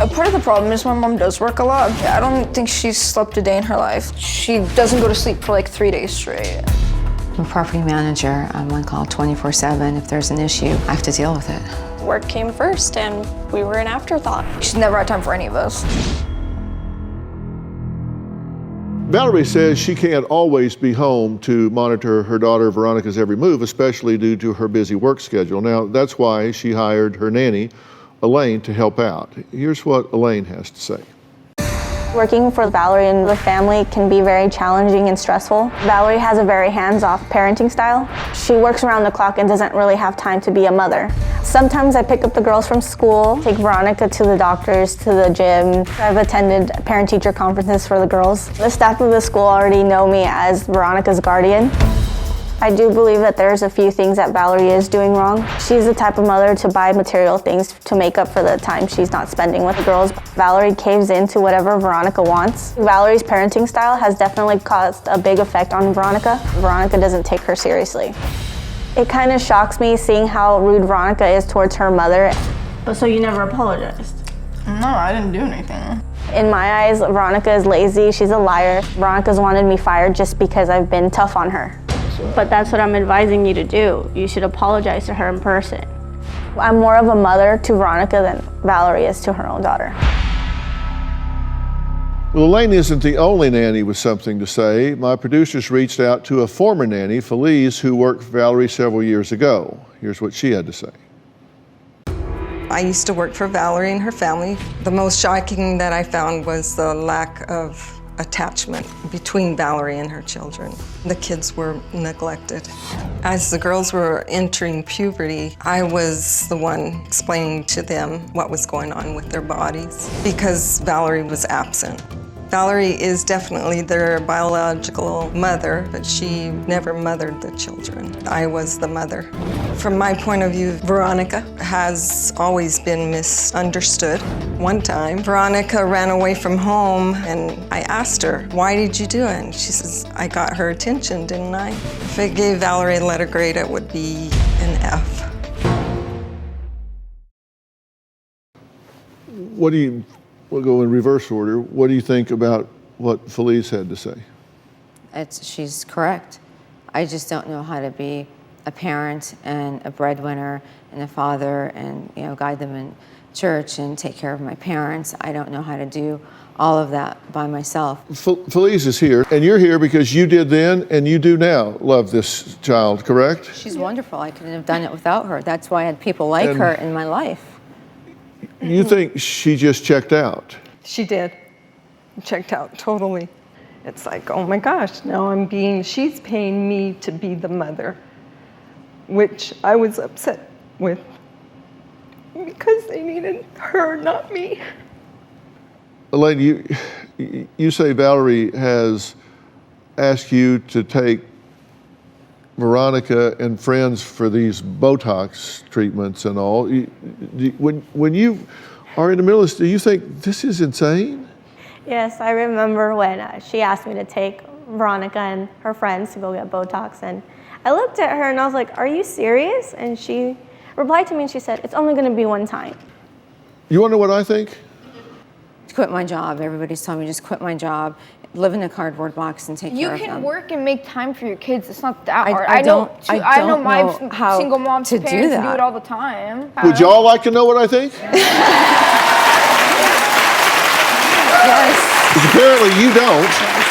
A part of the problem is my mom does work a lot. I don't think she's slept a day in her life. She doesn't go to sleep for like 3 days straight. I'm a property manager. I'm on call 24/7. If there's an issue, I have to deal with it. Work came first, and we were an afterthought. She's never had time for any of us. Valerie says she can't always be home to monitor her daughter Veronica's every move, especially due to her busy work schedule. Now, that's why she hired her nanny, Elaine, to help out. Here's what Elaine has to say. Working for Valerie and the family can be very challenging and stressful. Valerie has a very hands-off parenting style. She works around the clock and doesn't really have time to be a mother. Sometimes I pick up the girls from school, take Veronica to the doctors, to the gym. I've attended parent-teacher conferences for the girls. The staff of the school already know me as Veronica's guardian. I do believe that there's a few things that Valerie is doing wrong. She's the type of mother to buy material things to make up for the time she's not spending with the girls. Valerie caves into whatever Veronica wants. Valerie's parenting style has definitely caused a big effect on Veronica. Veronica doesn't take her seriously. It kind of shocks me seeing how rude Veronica is towards her mother. So you never apologized? No, I didn't do anything. In my eyes, Veronica is lazy, she's a liar. Veronica's wanted me fired just because I've been tough on her. But that's what I'm advising you to do. You should apologize to her in person. I'm more of a mother to Veronica than Valerie is to her own daughter. Well, Elaine isn't the only nanny with something to say. My producers reached out to a former nanny, Felice, who worked for Valerie several years ago. Here's what she had to say. I used to work for Valerie and her family. The most shocking that I found was the lack of attachment between Valerie and her children. The kids were neglected. As the girls were entering puberty, I was the one explaining to them what was going on with their bodies because Valerie was absent. Valerie is definitely their biological mother, but she never mothered the children. I was the mother. From my point of view, Veronica has always been misunderstood. One time, Veronica ran away from home and I asked her, "Why did you do it?" And she says, "I got her attention, didn't I?" If I gave Valerie a letter grade, it would be an F. We'll go in reverse order. What do you think about what Felice had to say? She's correct. I just don't know how to be a parent and a breadwinner and a father and guide them in church and take care of my parents. I don't know how to do all of that by myself. Felice is here, and you're here because you did then and you do now love this child, correct? She's wonderful. I couldn't have done it without her. That's why I had people like her in my life. You think she just checked out? She did. Checked out totally. It's like, oh my gosh, now she's paying me to be the mother, which I was upset with because they needed her, not me. Elaine, you say Valerie has asked you to take Veronica and friends for these Botox treatments and all. When you are in the middle of this, do you think this is insane? Yes, I remember when she asked me to take Veronica and her friends to go get Botox, and I looked at her and I was like, "Are you serious?" And she replied to me and she said, "It's only going to be one time." You want to know what I think? Quit my job. Everybody's telling me just quit my job, live in a cardboard box and take care of them. You can work and make time for your kids. It's not that hard. I know my how single moms to parents do that. do it all the time. Would y'all like to know what I think? Yes. Because apparently you don't.